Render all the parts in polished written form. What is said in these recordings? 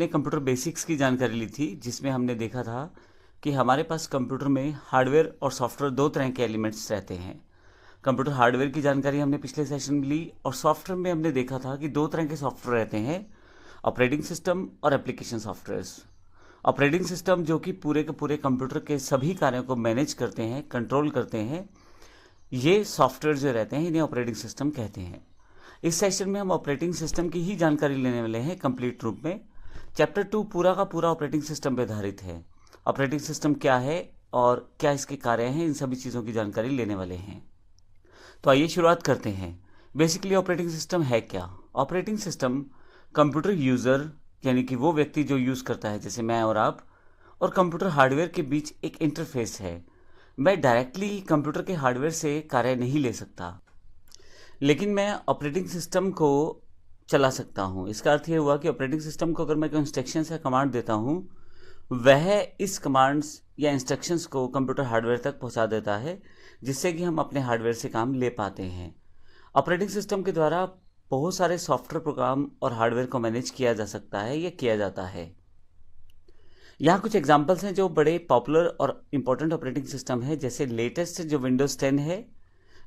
हमने computer basics की जानकारी ली थी, जिसमें हमने देखा था कि हमारे पास कंप्यूटर में हार्डवेयर और सॉफ्टवेयर दो तरह के एलिमेंट्स रहते हैं। कंप्यूटर हार्डवेयर की जानकारी हमने पिछले सेशन में ली और सॉफ्टवेयर में हमने देखा था कि दो तरह के सॉफ्टवेयर रहते हैं, ऑपरेटिंग सिस्टम और एप्लीकेशन सॉफ्टवेयर्स। ऑपरेटिंग सिस्टम जो कि पूरे के पूरे कंप्यूटर के सभी कार्यों को मैनेज करते हैं, कंट्रोल करते हैं, ये सॉफ्टवेयर जो रहते हैं इन्हें ऑपरेटिंग सिस्टम कहते हैं। इस सेशन में हम ऑपरेटिंग सिस्टम की ही जानकारी लेने वाले हैं कंप्लीट रूप में। चैप्टर 2 पूरा का पूरा ऑपरेटिंग सिस्टम पे आधारित है। ऑपरेटिंग सिस्टम क्या है और क्या इसके कार्य हैं, इन सभी चीज़ों की जानकारी लेने वाले हैं। तो आइए शुरुआत करते हैं। बेसिकली ऑपरेटिंग सिस्टम है क्या? ऑपरेटिंग सिस्टम कंप्यूटर यूज़र यानी कि वो व्यक्ति जो यूज़ करता है, जैसे मैं और आप, और कंप्यूटर हार्डवेयर के बीच एक इंटरफेस है। मैं डायरेक्टली कंप्यूटर के हार्डवेयर से कार्य नहीं ले सकता, लेकिन मैं ऑपरेटिंग सिस्टम को चला सकता हूँ। इसका अर्थ ये हुआ कि ऑपरेटिंग सिस्टम को अगर मैं कोई इंस्ट्रक्शंस या कमांड देता हूँ, वह इस कमांड्स या इंस्ट्रक्शंस को कंप्यूटर हार्डवेयर तक पहुँचा देता है, जिससे कि हम अपने हार्डवेयर से काम ले पाते हैं। ऑपरेटिंग सिस्टम के द्वारा बहुत सारे सॉफ्टवेयर प्रोग्राम और हार्डवेयर को मैनेज किया जा सकता है या किया जाता है। यहाँ कुछ एग्जाम्पल्स हैं जो बड़े पॉपुलर और इम्पोर्टेंट ऑपरेटिंग सिस्टम है। जैसे लेटेस्ट जो विंडोज़ 10 है,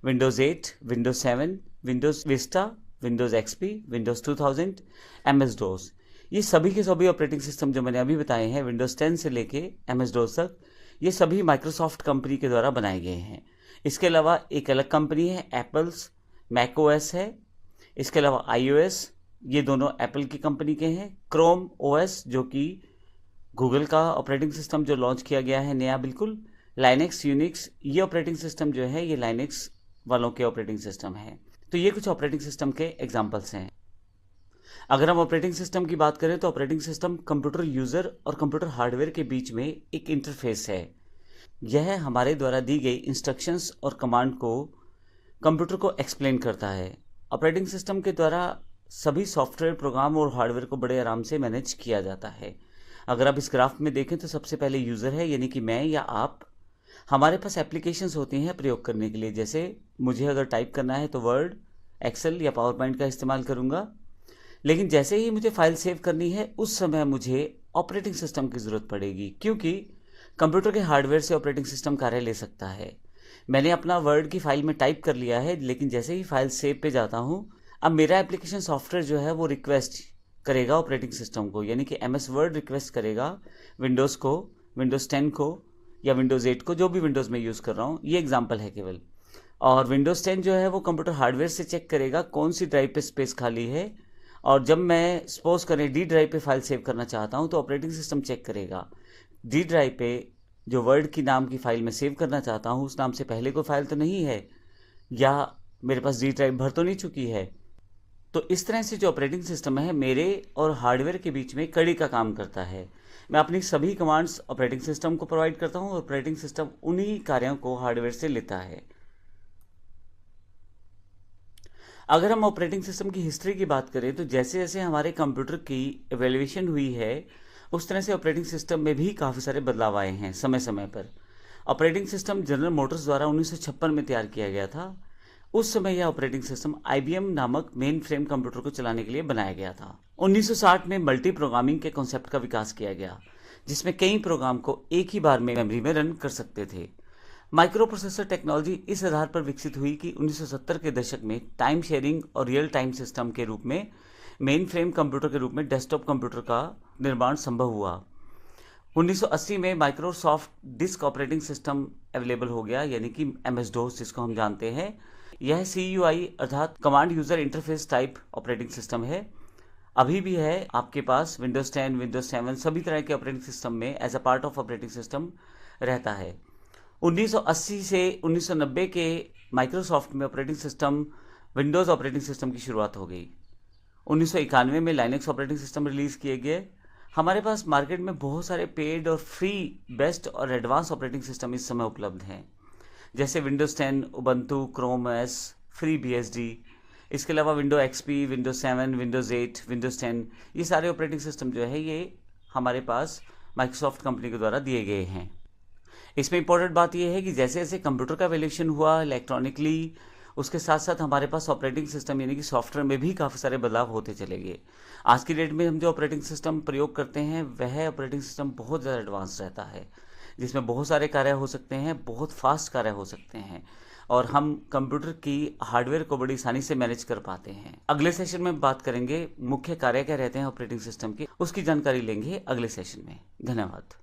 Windows 8, Windows 7, Windows Vista, Windows XP, Windows 2000, MS डोस। ये सभी के सभी ऑपरेटिंग सिस्टम जो मैंने अभी बताए हैं, विंडोज़ 10 से लेके MS डोस तक, ये सभी माइक्रोसॉफ्ट कंपनी के द्वारा बनाए गए हैं। इसके अलावा एक अलग कंपनी है एप्पल्स, मैकओएस है। इसके अलावा iOS, ये दोनों एप्पल की कंपनी के हैं। क्रोम OS जो कि गूगल का ऑपरेटिंग सिस्टम जो लॉन्च किया गया है नया बिल्कुल। लाइनेक्स, यूनिक्स, ये ऑपरेटिंग सिस्टम जो है ये लाइनेक्स वालों के ऑपरेटिंग सिस्टम है। तो ये कुछ ऑपरेटिंग सिस्टम के एग्जांपल्स हैं। अगर हम ऑपरेटिंग सिस्टम की बात करें तो ऑपरेटिंग सिस्टम कंप्यूटर यूज़र और कंप्यूटर हार्डवेयर के बीच में एक इंटरफेस है। यह हमारे द्वारा दी गई इंस्ट्रक्शंस और कमांड को कंप्यूटर को एक्सप्लेन करता है। ऑपरेटिंग सिस्टम के द्वारा सभी सॉफ्टवेयर, प्रोग्राम और हार्डवेयर को बड़े आराम से मैनेज किया जाता है। अगर आप इस ग्राफ में देखें तो सबसे पहले यूज़र है, यानी कि मैं या आप। हमारे पास एप्लीकेशंस होती हैं प्रयोग करने के लिए। जैसे मुझे अगर टाइप करना है तो वर्ड, एक्सेल या पावर पॉइंट का इस्तेमाल करूंगा। लेकिन जैसे ही मुझे फाइल सेव करनी है, उस समय मुझे ऑपरेटिंग सिस्टम की ज़रूरत पड़ेगी, क्योंकि कंप्यूटर के हार्डवेयर से ऑपरेटिंग सिस्टम कार्य ले सकता है। मैंने अपना वर्ड की फाइल में टाइप कर लिया है, लेकिन जैसे ही फाइल सेव पे जाता हूँ, अब मेरा एप्लीकेशन सॉफ्टवेयर जो है वो रिक्वेस्ट करेगा ऑपरेटिंग सिस्टम को, यानी कि MS वर्ड रिक्वेस्ट करेगा विंडोज़ को, विंडोज़ 10 को या विंडोज़ 8 को, जो भी विंडोज़ में यूज़ कर रहा हूँ। ये एग्जांपल है केवल। और विंडोज़ 10 जो है वो कंप्यूटर हार्डवेयर से चेक करेगा कौन सी ड्राइव पे स्पेस खाली है, और जब मैं सपोज करें डी ड्राइव पे फाइल सेव करना चाहता हूँ तो ऑपरेटिंग सिस्टम चेक करेगा डी ड्राइव पे जो वर्ड की नाम की फ़ाइल मैं सेव करना चाहता हूँ, उस नाम से पहले कोई फाइल तो नहीं है, या मेरे पास डी ड्राइव भर तो नहीं चुकी है। तो इस तरह से जो ऑपरेटिंग सिस्टम है मेरे और हार्डवेयर के बीच में कड़ी का काम करता है। मैं अपनी सभी कमांड्स ऑपरेटिंग सिस्टम को प्रोवाइड करता हूं और ऑपरेटिंग सिस्टम उन्हीं कार्यों को हार्डवेयर से लेता है। अगर हम ऑपरेटिंग सिस्टम की हिस्ट्री की बात करें तो जैसे जैसे हमारे कंप्यूटर की एवोल्यूशन हुई है, उस तरह से ऑपरेटिंग सिस्टम में भी काफ़ी सारे बदलाव आए हैं समय समय पर। ऑपरेटिंग सिस्टम जनरल मोटर्स द्वारा 1956 में तैयार किया गया था। उस समय यह ऑपरेटिंग सिस्टम IBM नामक मेन फ्रेम कंप्यूटर को चलाने के लिए बनाया गया था। 1960 में मल्टी प्रोग्रामिंग के कॉन्सेप्ट का विकास किया गया, जिसमें कई प्रोग्राम को एक ही बार में मेमोरी में रन कर सकते थे। माइक्रो प्रोसेसर टेक्नोलॉजी इस आधार पर विकसित हुई कि 1970 के दशक में टाइम शेयरिंग और रियल टाइम सिस्टम के रूप में मेन फ्रेम कंप्यूटर के रूप में डेस्कटॉप कंप्यूटर का निर्माण संभव हुआ। 1980 में Microsoft disk operating system available हो गया, यानी कि MS डोस जिसको हम जानते हैं। यह CUI अर्थात command user interface type operating system है। अभी भी है आपके पास। विंडोज़ 10, विंडोज़ 7 सभी तरह के ऑपरेटिंग सिस्टम में as a part of operating system रहता है। 1980 से 1990 के माइक्रोसॉफ्ट में operating system Windows operating system की शुरुआत हो गई। 1991 में लाइनेक्स ऑपरेटिंग सिस्टम रिलीज़ किए गए। हमारे पास मार्केट में बहुत सारे पेड और फ्री, बेस्ट और एडवांस ऑपरेटिंग सिस्टम इस समय उपलब्ध हैं, जैसे Windows 10, Ubuntu, Chrome OS, FreeBSD। इसके अलावा Windows XP, Windows 7, Windows 8, Windows 10, ये सारे ऑपरेटिंग सिस्टम जो है ये हमारे पास माइक्रोसॉफ्ट कंपनी के द्वारा दिए गए हैं। इसमें इंपॉर्टेंट बात यह है कि जैसे जैसे कंप्यूटर का एवोल्यूशन हुआ इलेक्ट्रॉनिकली, उसके साथ साथ हमारे पास ऑपरेटिंग सिस्टम यानी कि सॉफ्टवेयर में भी काफ़ी सारे बदलाव होते चले गए। आज की डेट में हम जो ऑपरेटिंग सिस्टम प्रयोग करते हैं वह ऑपरेटिंग सिस्टम बहुत ज़्यादा एडवांस रहता है, जिसमें बहुत सारे कार्य हो सकते हैं, बहुत फास्ट कार्य हो सकते हैं और हम कंप्यूटर की हार्डवेयर को बड़ी आसानी से मैनेज कर पाते हैं। अगले सेशन में बात करेंगे मुख्य कार्य क्या रहते हैं ऑपरेटिंग सिस्टम के, उसकी जानकारी लेंगे अगले सेशन में। धन्यवाद।